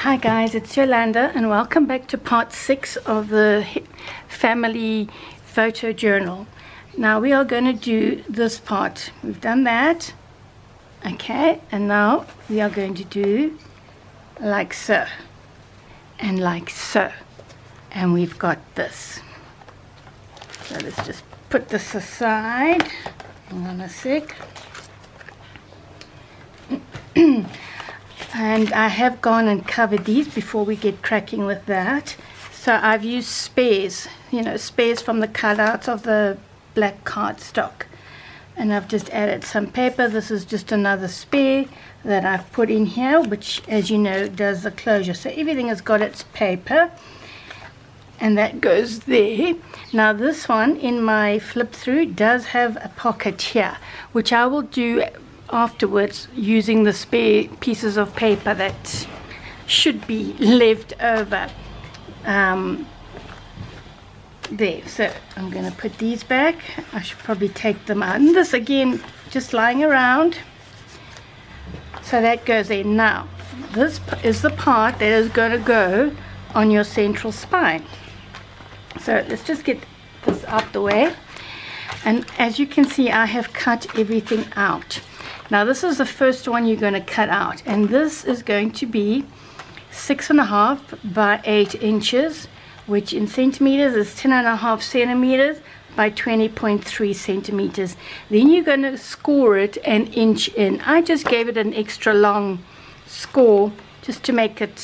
Hi guys, it's Yolanda and welcome back to part 6 of the family photo journal. Now we are going to do this part. We've done that. Okay, and now we are going to do like so and like so. And we've got this. So let's just put this aside. Hang on a sec. And I have gone and covered these before we get cracking with that. So I've used spares, spares from the cutouts of the black cardstock. And I've just added some paper. This is just another spare that I've put in here, which, as you know, does the closure. So everything has got its paper. And that goes there. Now this one in my flip through does have a pocket here, which I will do afterwards using the spare pieces of paper that should be left over there. So I'm going to put these back. I should probably take them out, and this again just lying around, so that goes there. Now this is the part that is going to go on your central spine. So let's just get this out the way, and as you can see, I have cut everything out. Now this is the first one you're going to cut out, and this is going to be 6.5 by 8 inches, which in centimeters is 10.5 centimeters by 20.3 centimeters. Then you're going to score it an inch in. I just gave it an extra long score just to make it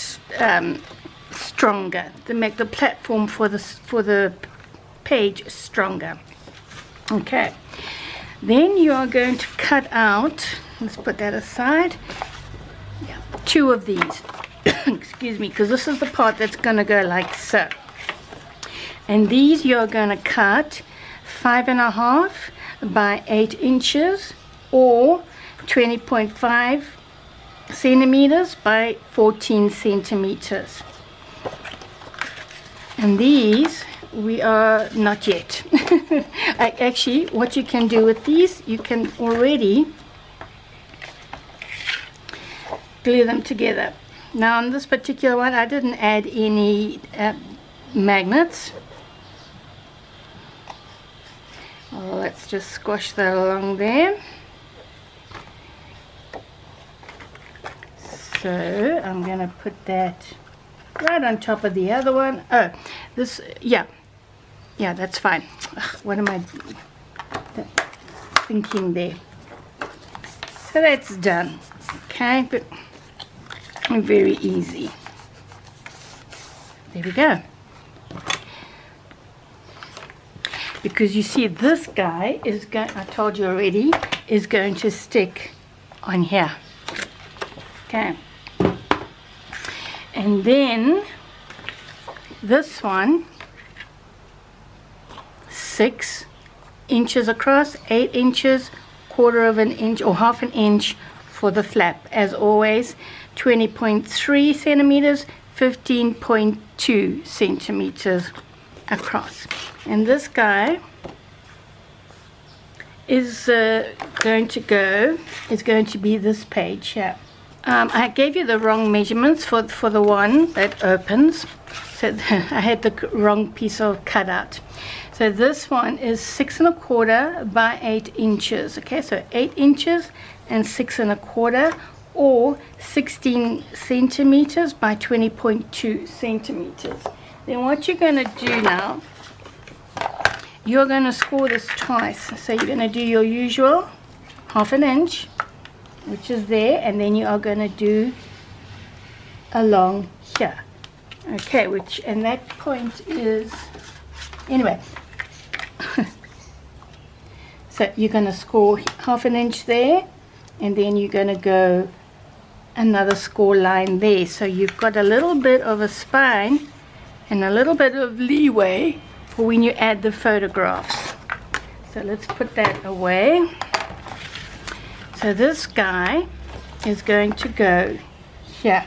stronger, to make the platform for the page stronger. Okay. Then you are going to cut out, let's put that aside, 2 of these. Excuse me, because this is the part that's going to go like so. And these you're going to cut 5.5 by 8 inches or 20.5 centimeters by 14 centimeters. And these we are not yet. Actually, what you can do with these, you can already glue them together. Now on this particular one, I didn't add any magnets. Well, let's just squash that along there. So I'm going to put that right on top of the other one. Oh, this, yeah, that's fine. Ugh, what am I thinking there? So that's done. Okay, but very easy. There we go. Because you see, this guy is going, I told you already, is going to stick on here. Okay. And then this one, 6 inches across, 8 inches, 1/4 of an inch or 1/2 inch for the flap. As always, 20.3 centimeters, 15.2 centimeters across. And this guy is going to be this page here. I gave you the wrong measurements for the one that opens, so I had the wrong piece of cutout. So this one is 6.25 by 8 inches. Okay, so 8 inches and 6.25, or 16 centimeters by 20.2 centimeters. Then what you're going to do now, you're going to score this twice. So you're going to do your usual 1/2 inch, which is there, and then you are going to do along here. Okay, and that point is, anyway, so you're going to score 1/2 inch there, and then you're going to go another score line there. So you've got a little bit of a spine and a little bit of leeway for when you add the photographs. So let's put that away. So this guy is going to go here.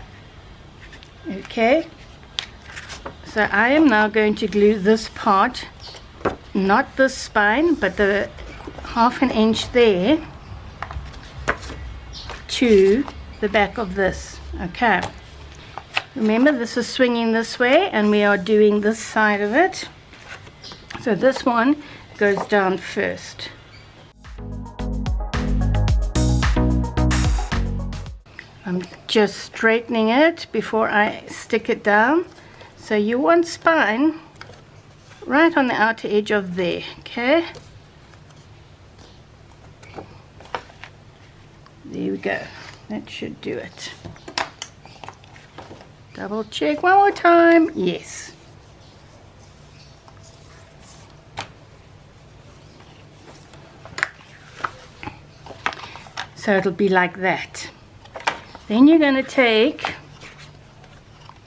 Okay, so I am now going to glue this part, not this spine, but the 1/2 inch there to the back of this. Okay, Remember, this is swinging this way, and we are doing this side of it. So this one goes down first. I'm just straightening it before I stick it down. So you want spine right on the outer edge of there, okay? There we go. That should do it. Double check one more time. Yes. So it'll be like that. Then you're going to take,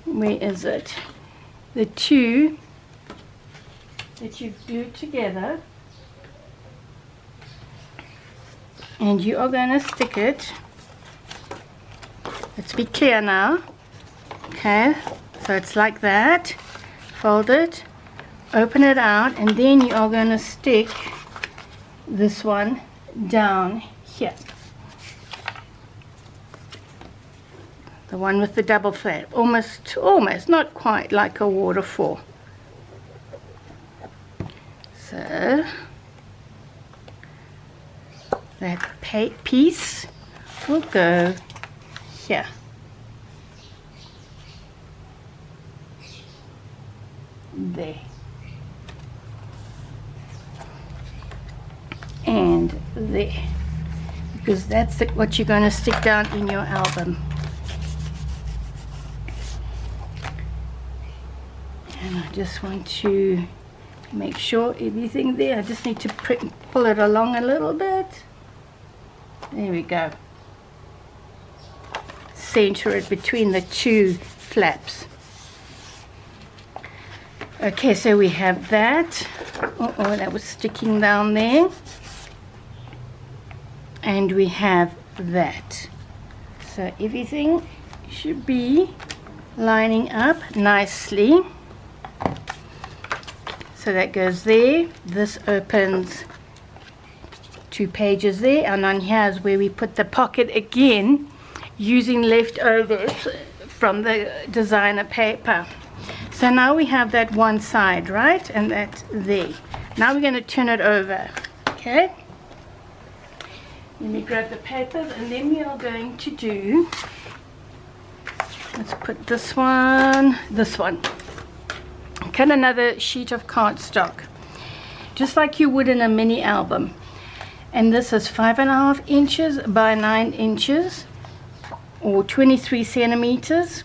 where is it? The two that you've glued together, and you are going to stick it. Let's be clear now. Okay, so it's like that. Fold it, open it out, and then you are going to stick this one down here. The one with the double flap, almost, not quite like a waterfall. So that piece will go here. There. And there. Because that's what you're going to stick down in your album. And I just want to make sure everything there. I just need to pull it along a little bit. There we go. Center it between the two flaps. Okay, so we have that. Oh, that was sticking down there. And we have that. So everything should be lining up nicely. So that goes there. This opens 2 pages there, and on here is where we put the pocket again, using leftovers from the designer paper. So now we have that one side, right? And that's there. Now we're going to turn it over. Okay? Let me grab the papers, and then we are going to do, let's put this one. Cut another sheet of cardstock, just like you would in a mini album. And this is 5.5 inches by 9 inches, or 23 centimeters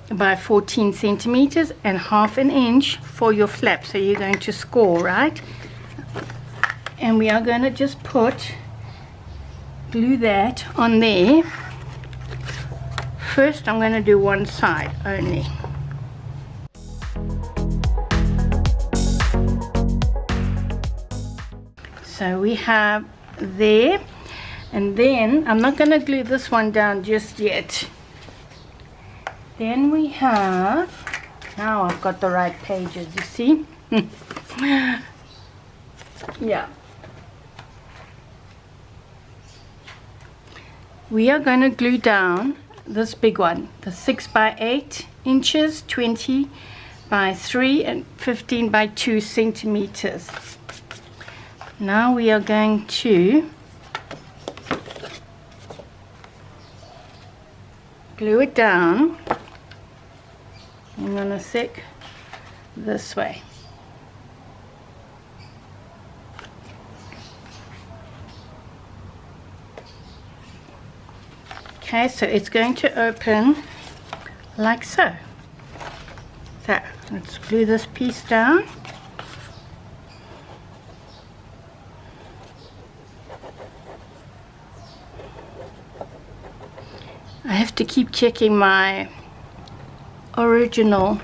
by 14 centimeters, and 1/2 inch for your flap. So you're going to score, right? And we are going to just glue that on there. First, I'm going to do one side only. So we have there, and then I'm not going to glue this one down just yet. Then we have, now I've got the right pages, you see? Yeah. We are going to glue down this big one, the 6 by 8 inches, 20 by 3, and 15 by 2 centimeters. Now we are going to glue it down. Hang on a sec. This way. Okay, so it's going to open like so. So let's glue this piece down. I have to keep checking my original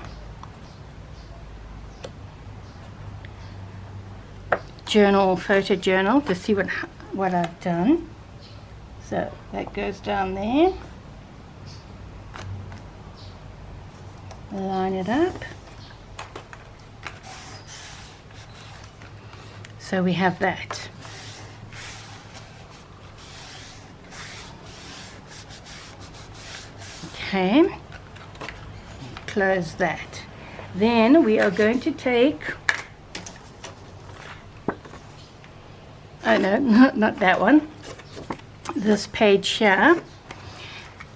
photo journal to see what I've done. So that goes down there. Line it up. So we have that. Okay. close that. Then we are going to take, oh no, not that one, this page here,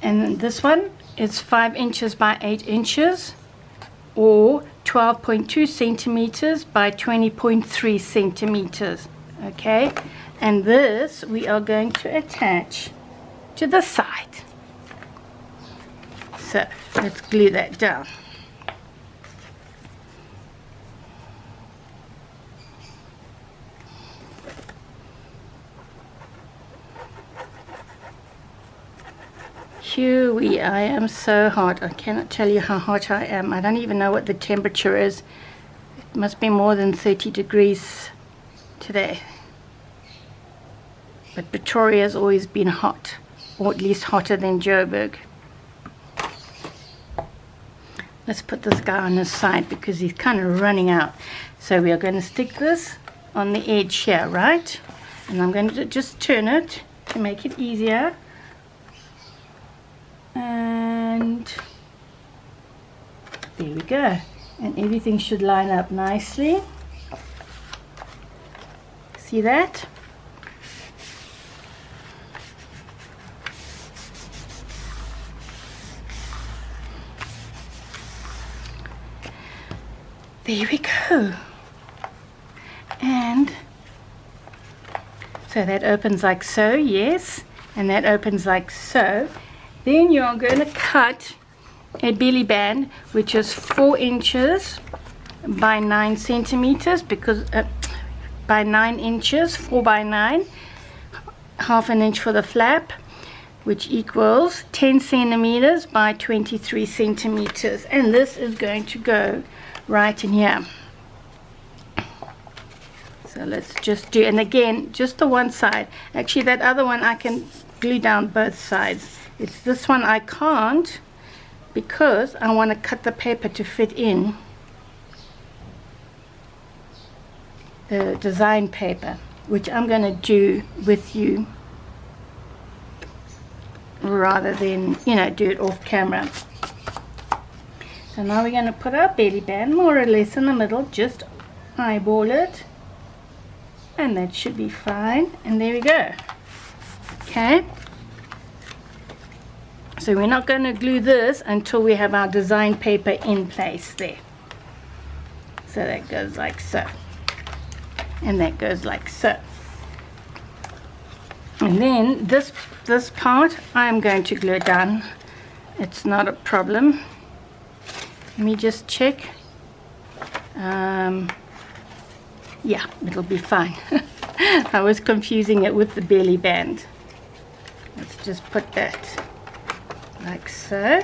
and this one is 5 inches by 8 inches, or 12.2 centimeters by 20.3 centimeters. Okay, and this we are going to attach to the side. So let's glue that down. Phew, I am so hot. I cannot tell you how hot I am. I don't even know what the temperature is. It must be more than 30 degrees today. But Pretoria has always been hot, or at least hotter than Joburg. Let's put this guy on his side because he's kind of running out. So we are going to stick this on the edge here, right? And I'm going to just turn it to make it easier. And there we go, and everything should line up nicely. See that? There we go. And so that opens like so, yes, and that opens like so. Then you're going to cut a belly band which is 4 inches by 9 centimeters, because by 9 inches, 4 by 9, half an inch for the flap, which equals 10 centimeters by 23 centimeters. And this is going to go right in here. So let's just do, and again, just the one side. Actually, that other one I can glue down both sides. It's this one I can't, because I want to cut the paper to fit in the design paper, which I'm going to do with you rather than, you know, do it off camera. So now we're going to put our belly band more or less in the middle, just eyeball it, and that should be fine. And there we go. Okay. So we're not going to glue this until we have our design paper in place there. So that goes like so. And that goes like so. And then this part, I'm going to glue it down. It's not a problem. Let me just check. Yeah, it'll be fine. I was confusing it with the belly band. Let's just put that like so.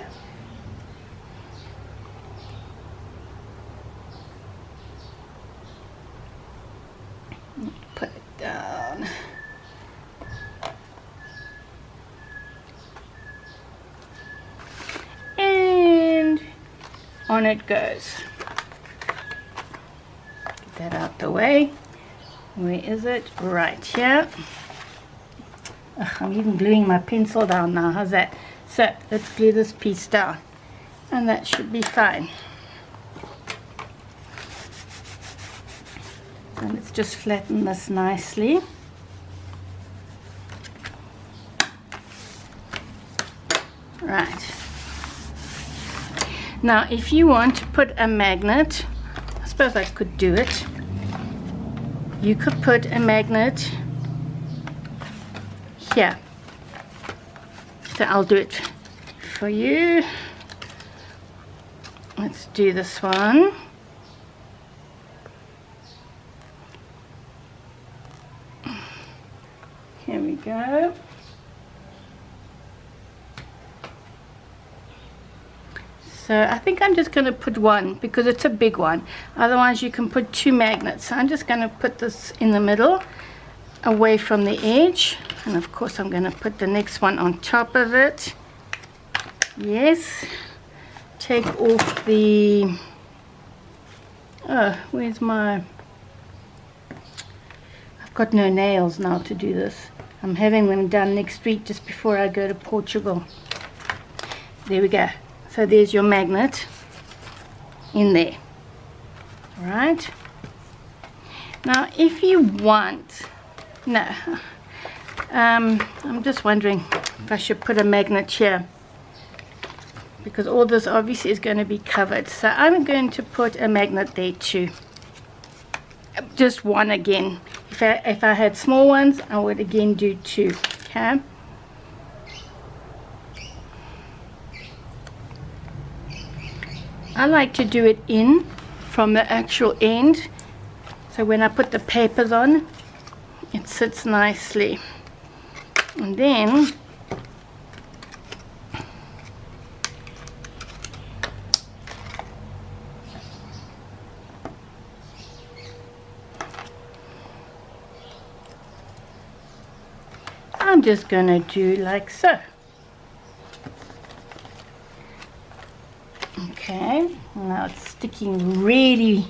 Put it down. And on it goes. Get that out the way. Where is it? Right here. Ugh, I'm even gluing my pencil down now. How's that? So let's glue this piece down, and that should be fine. So let's just flatten this nicely. Right. Now if you want to put a magnet, I suppose I could do it. You could put a magnet here. So I'll do it for you. Let's do this one. Here we go. So I think I'm just going to put one because it's a big one. Otherwise you can put 2 magnets. So I'm just going to put this in the middle, away from the edge. And of course I'm going to put the next one on top of it. Yes. Take off the... Oh, where's my... I've got no nails now to do this. I'm having them done next week just before I go to Portugal. There we go. So there's your magnet. in there. All right. Now, if you want, no, I'm just wondering if I should put a magnet here, because all this obviously is going to be covered. So I'm going to put a magnet there too. Just one again. If I had small ones, I would again do two. Okay. I like to do it in from the actual end, so when I put the papers on, it sits nicely. And then I'm just going to do like so. Okay, now it's sticking really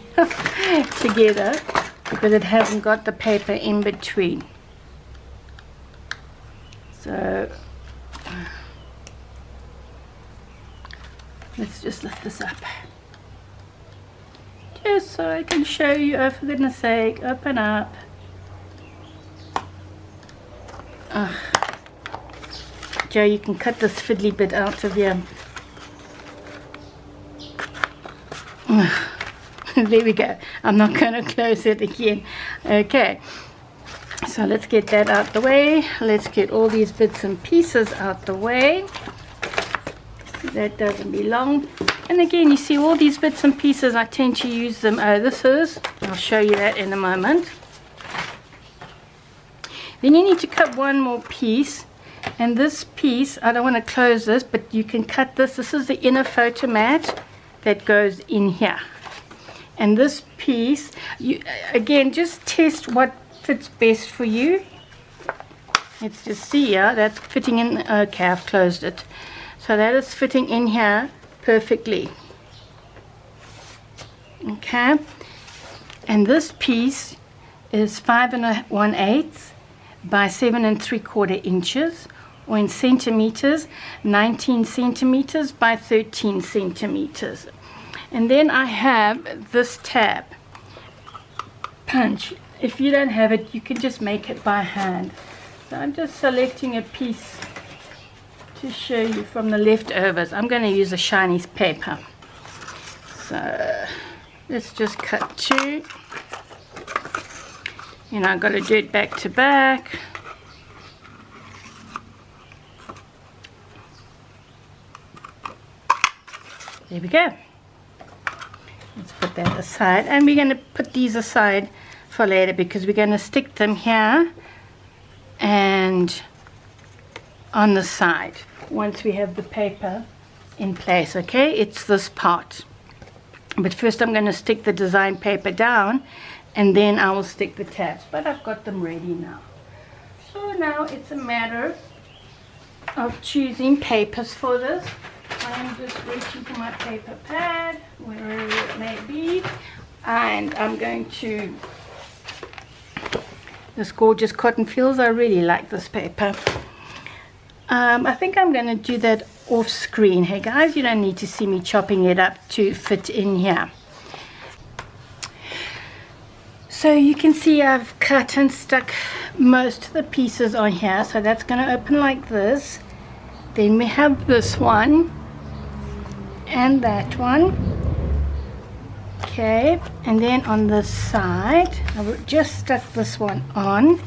together because it hasn't got the paper in between. So let's just lift this up, just so I can show you. Oh, for goodness sake, open up. Joe, you can cut this fiddly bit out of here. There we go. I'm not going to close it again. Okay, so let's get that out the way. Let's get all these bits and pieces out the way. That doesn't belong. And again, you see all these bits and pieces, I tend to use them. I'll show you that in a moment. Then you need to cut one more piece, and this piece, I don't want to close this, but you can cut this. This is the inner photo mat that goes in here. And this piece, you again, just test what fits best for you. Let's just see here, that's fitting in. Okay, I've closed it. So that is fitting in here perfectly. Okay, and this piece is 5 1/8 by 7 3/4 inches, or in centimeters, 19 centimeters by 13 centimeters. And then I have this tab punch. If you don't have it, you can just make it by hand. So I'm just selecting a piece to show you from the leftovers. I'm going to use a shiny paper. So let's just cut two. You know, I've got to do it back to back. There we go. Let's put that aside, and we're going to put these aside for later because we're going to stick them here and on the side once we have the paper in place. Okay, it's this part, but first I'm going to stick the design paper down, and then I will stick the tabs, but I've got them ready now. So now it's a matter of choosing papers for this. I'm just reaching for my paper pad, wherever it may be, and I'm going to, this gorgeous cotton feels. I really like this paper. I think I'm going to do that off screen. Hey guys, you don't need to see me chopping it up to fit in here. So you can see I've cut and stuck most of the pieces on here, so that's going to open like this. Then we have this one and that one. Okay, and then on this side, I've just stuck this one on.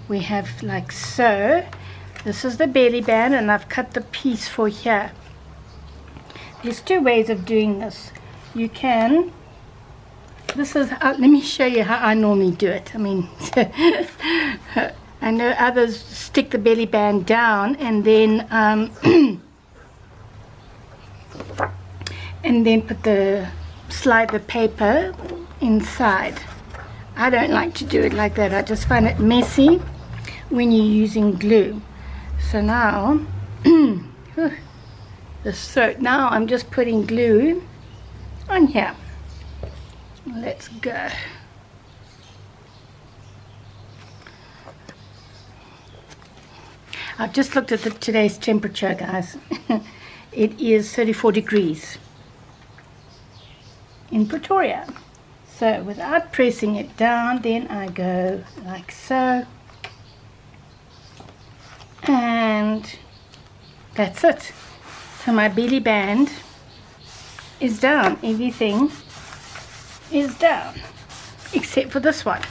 We have like so. This is the belly band, and I've cut the piece for here. There's two ways of doing this. You can, this is, let me show you how I normally do it. I mean, I know others stick the belly band down and then put the, slide the paper inside. I don't like to do it like that. I just find it messy when you're using glue. So now, this throat, now I'm just putting glue on here. Let's go. I've just looked at today's temperature, guys. It is 34 degrees. in Pretoria. So without pressing it down, then I go like so, and that's it. So my belly band is down. Everything is down except for this one.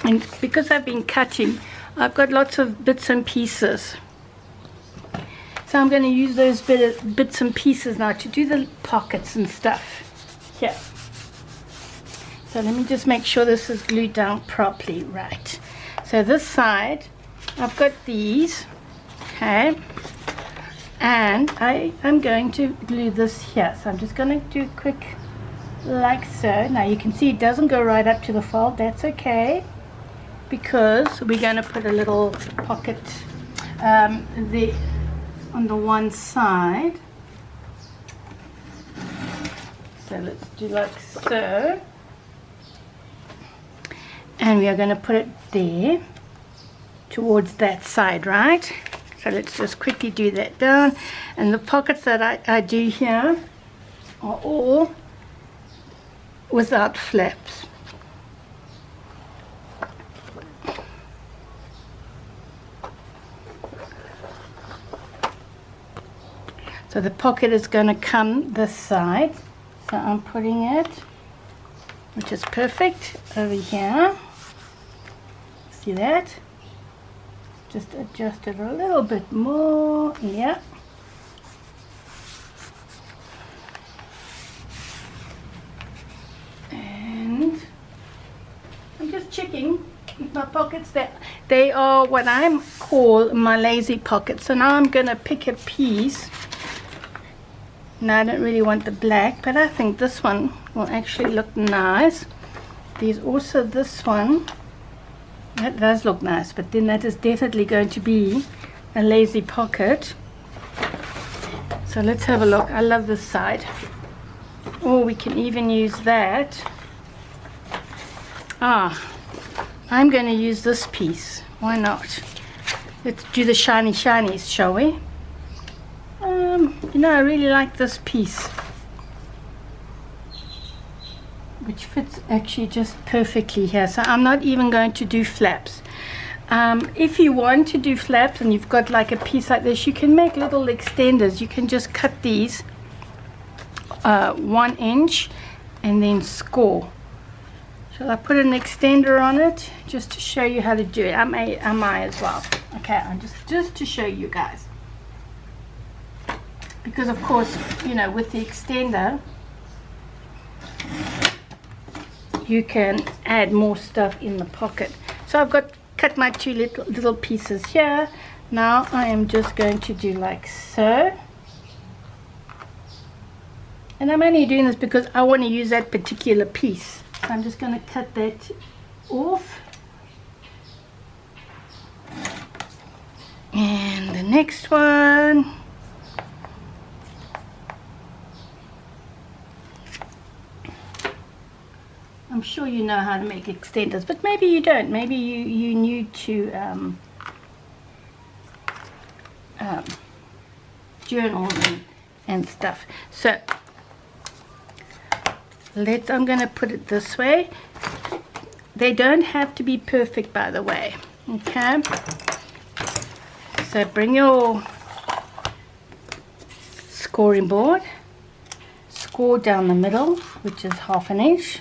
And because I've been cutting, I've got lots of bits and pieces. So I'm going to use those bits and pieces now to do the pockets and stuff here. So let me just make sure this is glued down properly. Right. So this side, I've got these. Okay. And I'm going to glue this here. So I'm just going to do a quick like so. Now you can see it doesn't go right up to the fold. That's okay, because we're going to put a little pocket there on the one side. So let's do like so. And we are going to put it there towards that side, right? So let's just quickly do that down. And the pockets that I do here are all without flaps. So the pocket is going to come this side. So I'm putting it, which is perfect, over here. See that? Just adjust it a little bit more. Yeah. And I'm just checking my pockets that they are what I call my lazy pockets. So now I'm going to pick a piece. Now I don't really want the black, but I think this one will actually look nice. There's also this one. That does look nice, but then that is definitely going to be a lazy pocket. So let's have a look. I love this side. Or we can even use that. I'm going to use this piece. Why not? Let's do the shiny shinies, shall we? You know, I really like this piece, which fits actually just perfectly here. So I'm not even going to do flaps. If you want to do flaps and you've got like a piece like this, you can make little extenders. You can just cut these 1 inch and then score. Shall I put an extender on it just to show you how to do it? I may as well. Okay, I'm just to show you guys, because of course, you know, with the extender you can add more stuff in the pocket. So I've cut my two little pieces here. Now I am just going to do like so, and I'm only doing this because I want to use that particular piece. So I'm just going to cut that off, and the next one. I'm sure you know how to make extenders, but maybe you don't. Maybe you new to journals and stuff. So I'm going to put it this way. They don't have to be perfect, by the way. Okay. So bring your scoring board, score down the middle, which is 1/2 inch.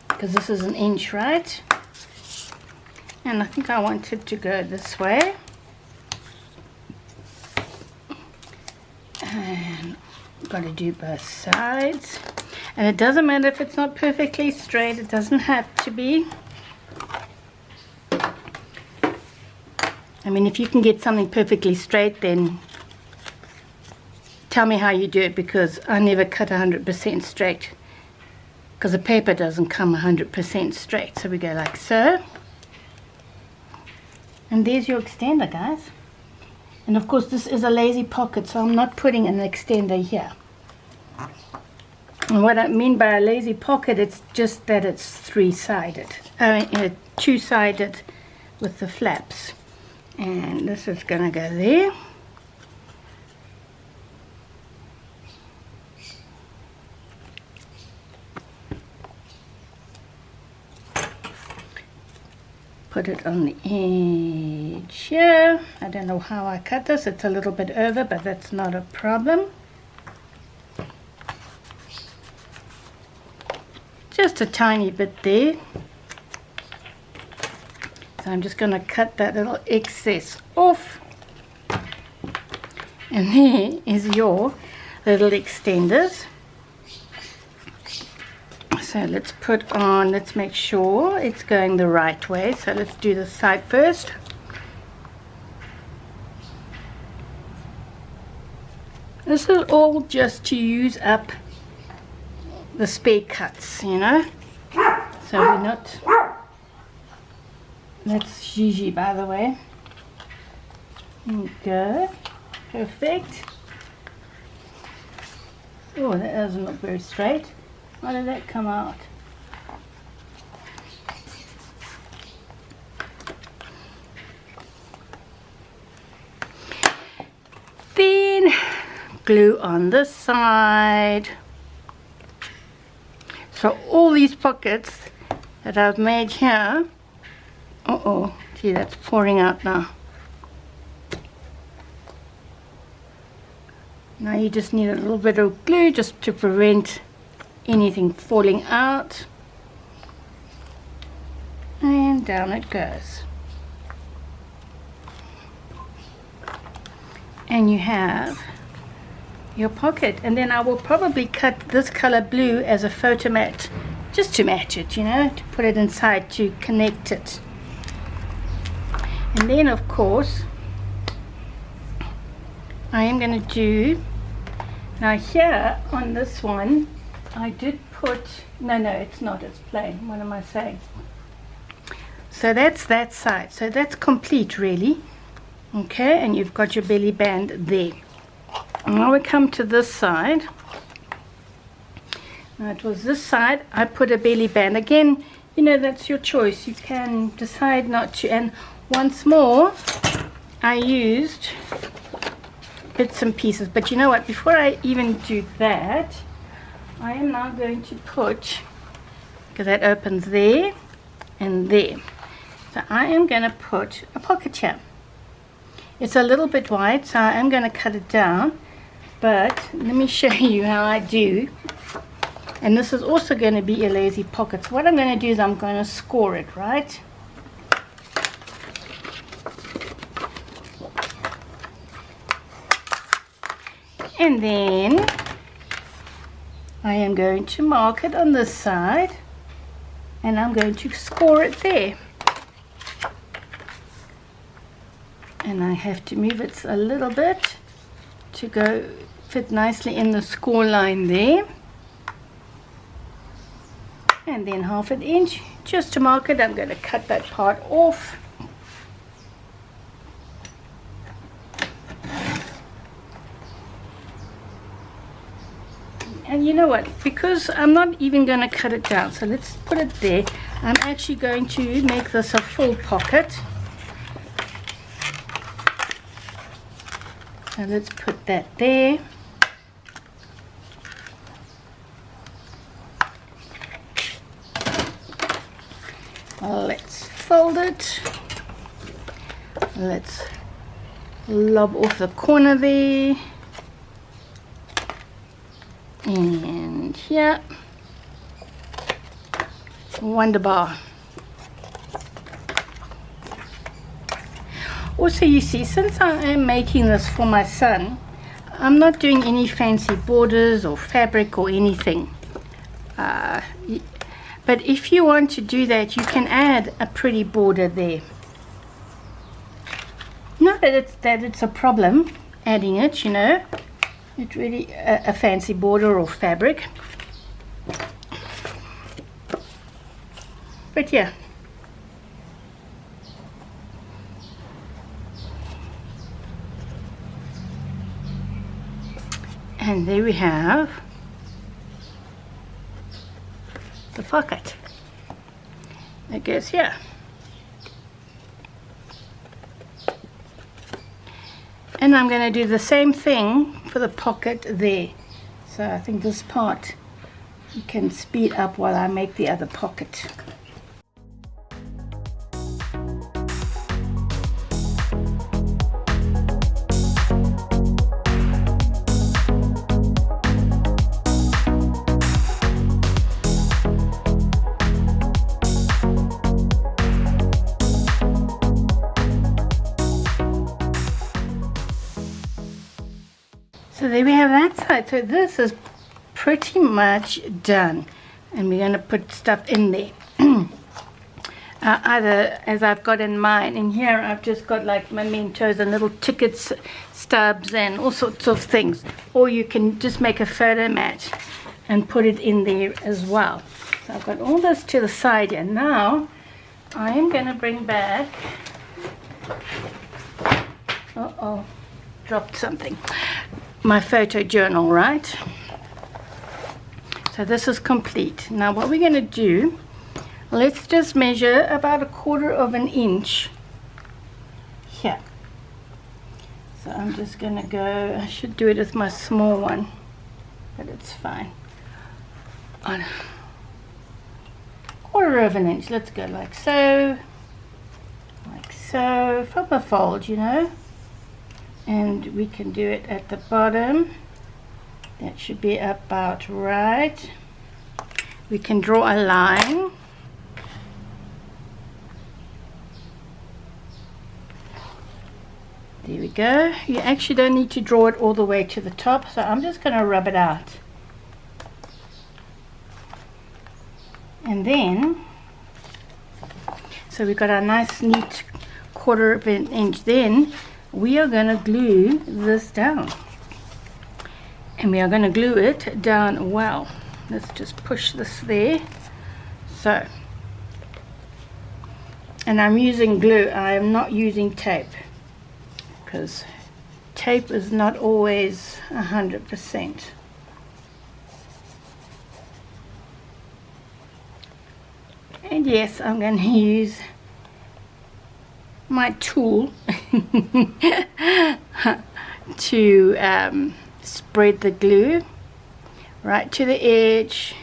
Because this is 1 inch, right? And I think I want it to go this way. And got to do both sides. And it doesn't matter if it's not perfectly straight. It doesn't have to be. I mean, if you can get something perfectly straight, then tell me how you do it, because I never cut 100% straight, because the paper doesn't come 100% straight. So we go like so, and there's your extender, guys. And of course this is a lazy pocket, so I'm not putting an extender here. And what I mean by a lazy pocket, it's just that it's three-sided, two-sided with the flaps. And this is gonna go there. put it on the edge here. I don't know how I cut this. It's a little bit over, but that's not a problem. Just a tiny bit there. So I'm just going to cut that little excess off. And there is your little extenders. So let's put on, let's make sure it's going the right way. So let's do the side first. This is all just to use up the spare cuts, you know. So we're not, that's Gigi, by the way. There we go. Perfect. Oh, that doesn't look very straight. How did that come out? Then glue on this side. So all these pockets that I've made here, see, that's pouring out now. Now you just need a little bit of glue just to prevent anything falling out. And down it goes. And you have your pocket. And then I will probably cut this color blue as a photo mat, just to match it, you know, to put it inside to connect it. And then of course I am going to do, now here on this one I did put, no it's not, it's plain, what am I saying? So that's that side, so that's complete really. Okay, and you've got your belly band there. And now we come to this side. Now it was this side I put a belly band. Again, you know, that's your choice, you can decide not to. And once more I used bits and pieces, but you know what, before I even do that, I am now going to put, because that opens there and there, so I am going to put a pocket here. It's a little bit wide, so I am going to cut it down, but let me show you how I do. And this is also going to be a lazy pocket. So what I'm going to do is I'm going to score it, right? And then I am going to mark it on this side, and I'm going to score it there. And I have to move it a little bit to go fit nicely in the score line there. And then 1/2 inch just to mark it. I'm going to cut that part off. And you know what, because I'm not even going to cut it down, so let's put it there. I'm actually going to make this a full pocket. So let's put that there. Let's fold it. Let's lob off the corner there. And here. Wonderbar. Also, you see, since I am making this for my son, I'm not doing any fancy borders or fabric or anything. But if you want to do that, you can add a pretty border there. Not that it's a problem adding it, you know. It's really a fancy border or fabric. But yeah. And there we have the pocket. It goes here. And I'm going to do the same thing for the pocket there. So I think this part you can speed up while I make the other pocket. So there we have that side. So this is pretty much done, and we're going to put stuff in there. Either as I've got in mine, in here I've just got like mementos and little tickets stubs and all sorts of things, or you can just make a photo mat and put it in there as well. So I've got all this to the side here. Now I am going to bring back, dropped something, my photo journal, right? So this is complete. Now what we're going to do, let's just measure about 1/4 of an inch here. So I'm just going to go, I should do it with my small one, but it's fine. On 1/4 of an inch, let's go like so from a fold, you know, and we can do it at the bottom. That should be about right. We can draw a line. There we go. You actually don't need to draw it all the way to the top, so I'm just going to rub it out. And then, so we've got our nice neat 1/4 of an inch. Then we are going to glue this down. And we are going to glue it down well. Let's just push this there. So, and I'm using glue. I am not using tape, because tape is not always 100%. And yes, I'm going to use my tool to spread the glue right to the edge.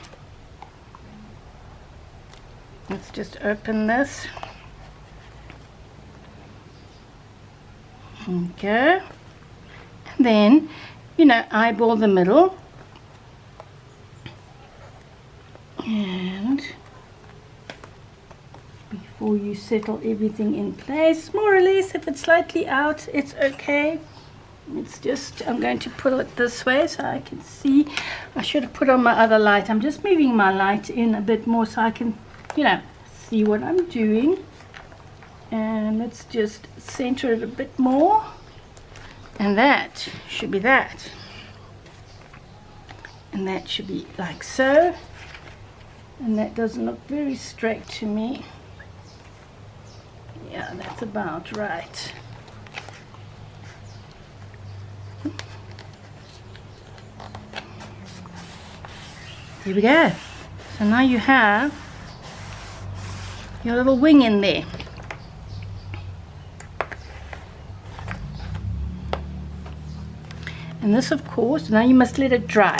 Let's just open this. Okay. And then, you know, eyeball the middle. And before you settle everything in place, more or less, if it's slightly out, it's okay. It's just, I'm going to pull it this way so I can see. I should have put on my other light. I'm just moving my light in a bit more so I can, you know, see what I'm doing. And let's just center it a bit more. And that should be that. And that should be like so. And that doesn't look very straight to me. Yeah, that's about right. Here we go. So now you have your little wing in there. And this, of course, now you must let it dry.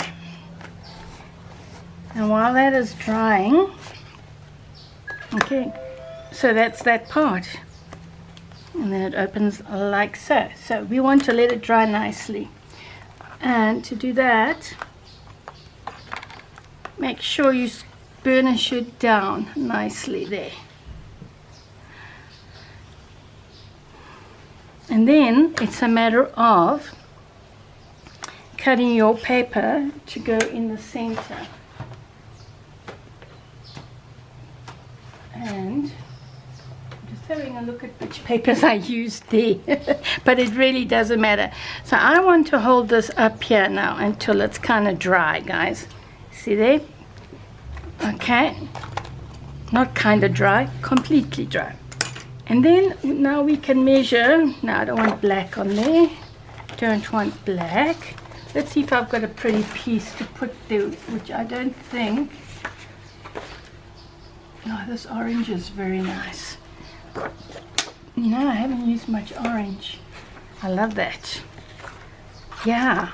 And while that is drying, okay, so that's that part. And then it opens like so. So we want to let it dry nicely. And to do that, make sure you burnish it down nicely there. And then it's a matter of cutting your paper to go in the center. And just having a look at which papers I used there. But it really doesn't matter. So I want to hold this up here now until it's kind of dry, guys. See there? Okay. Not kind of dry, completely dry. And then now we can measure. Now I don't want black on there. Don't want black. Let's see if I've got a pretty piece to put there, which I don't think. Oh, this orange is very nice. You know, I haven't used much orange. I love that. Yeah.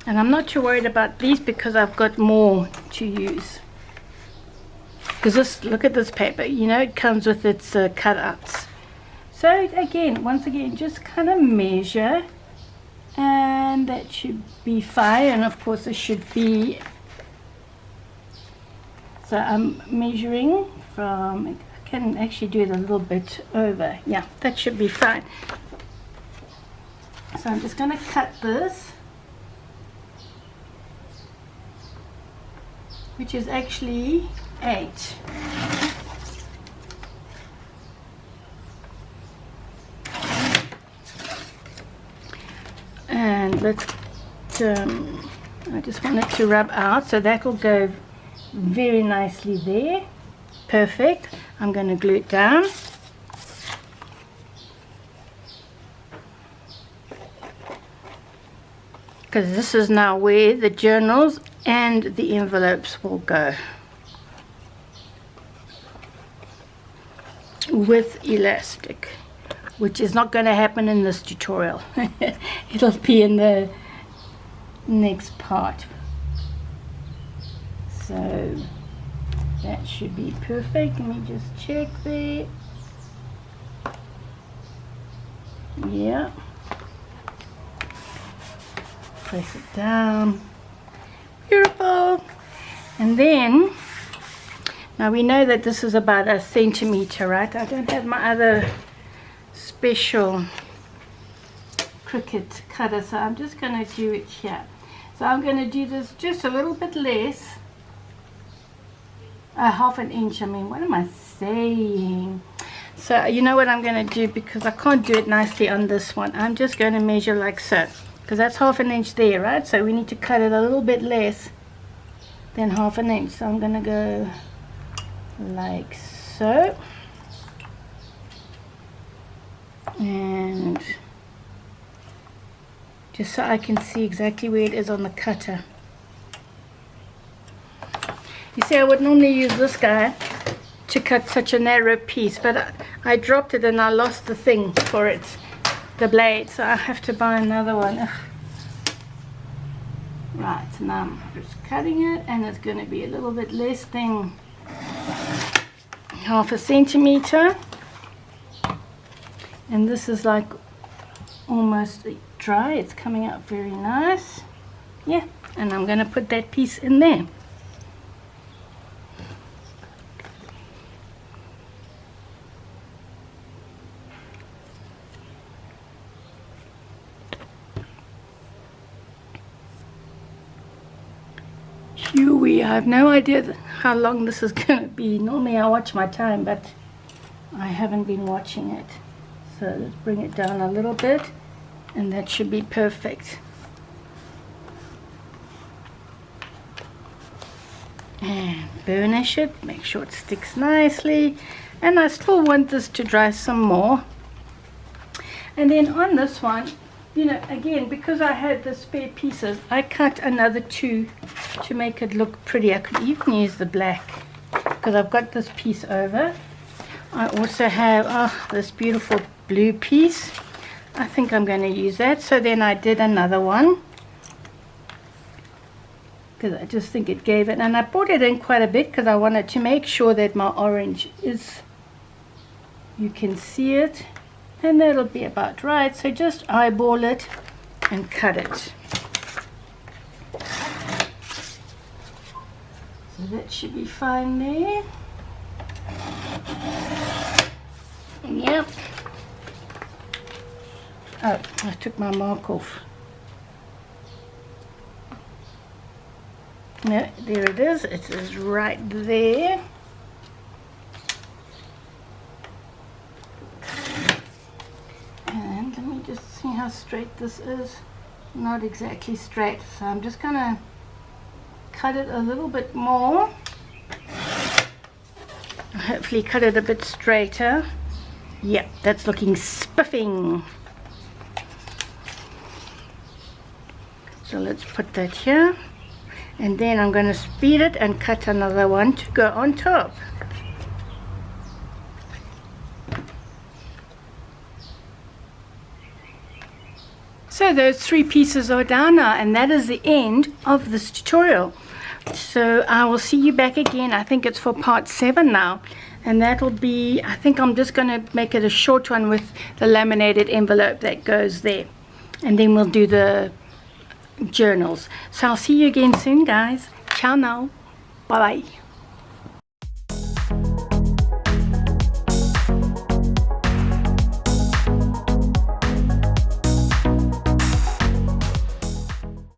And I'm not too worried about these because I've got more to use. Because this, look at this paper, you know, it comes with its cutouts. So again, once again, just kind of measure. And that should be fine. And of course it should be, so I'm measuring from, I can actually do it a little bit over. Yeah, that should be fine. So I'm just going to cut this, which is actually 8. And let's, I just want it to rub out, so that will go very nicely there. Perfect. I'm going to glue it down. Because this is now where the journals and the envelopes will go. With elastic, which is not going to happen in this tutorial. It'll be in the next part. So that should be perfect. Let me just check there. Yeah. Press it down. Beautiful. And then, now we know that this is about 1 centimeter, right? I don't have my other special Cricut cutter, so I'm just going to do it here. So I'm going to do this just a little bit less. 1/2 inch, I mean, what am I saying? So you know what I'm going to do, because I can't do it nicely on this one. I'm just going to measure like so, because that's 1/2 inch there, right? So we need to cut it a little bit less than 1/2 inch. So I'm going to go like so. And just so I can see exactly where it is on the cutter. You see, I would normally use this guy to cut such a narrow piece, but I dropped it and I lost the thing for it, the blade, so I have to buy another one. Ugh. Right, now I'm just cutting it, and it's going to be a little bit less than 1/2 centimeter. And this is like almost dry. It's coming out very nice. Yeah, and I'm going to put that piece in there. I have no idea how long this is going to be. Normally I watch my time, but I haven't been watching it. So let's bring it down a little bit, and that should be perfect. And burnish it, make sure it sticks nicely. And I still want this to dry some more. And then on this one, you know, again, because I had the spare pieces, I cut another 2 to make it look pretty. I could even use the black, because I've got this piece over. I also have this beautiful blue piece. I think I'm going to use that. So then I did another one, because I just think it gave it. And I brought it in quite a bit because I wanted to make sure that my orange is, you can see it. And that'll be about right. So just eyeball it and cut it. So that should be fine there. Yep. Oh, I took my mark off. No, there it is. It is right there. And let me just see how straight this is. Not exactly straight, so I'm just going to cut it a little bit more. Hopefully cut it a bit straighter. Yep, that's looking spiffing. So let's put that here. And then I'm going to speed it and cut another one to go on top. So those 3 pieces are down now, and that is the end of this tutorial. So I will see you back again. I think it's for part 7 now, and that'll be, I think I'm just going to make it a short one with the laminated envelope that goes there, and then we'll do the journals. So I'll see you again soon, guys. Ciao now. Bye bye.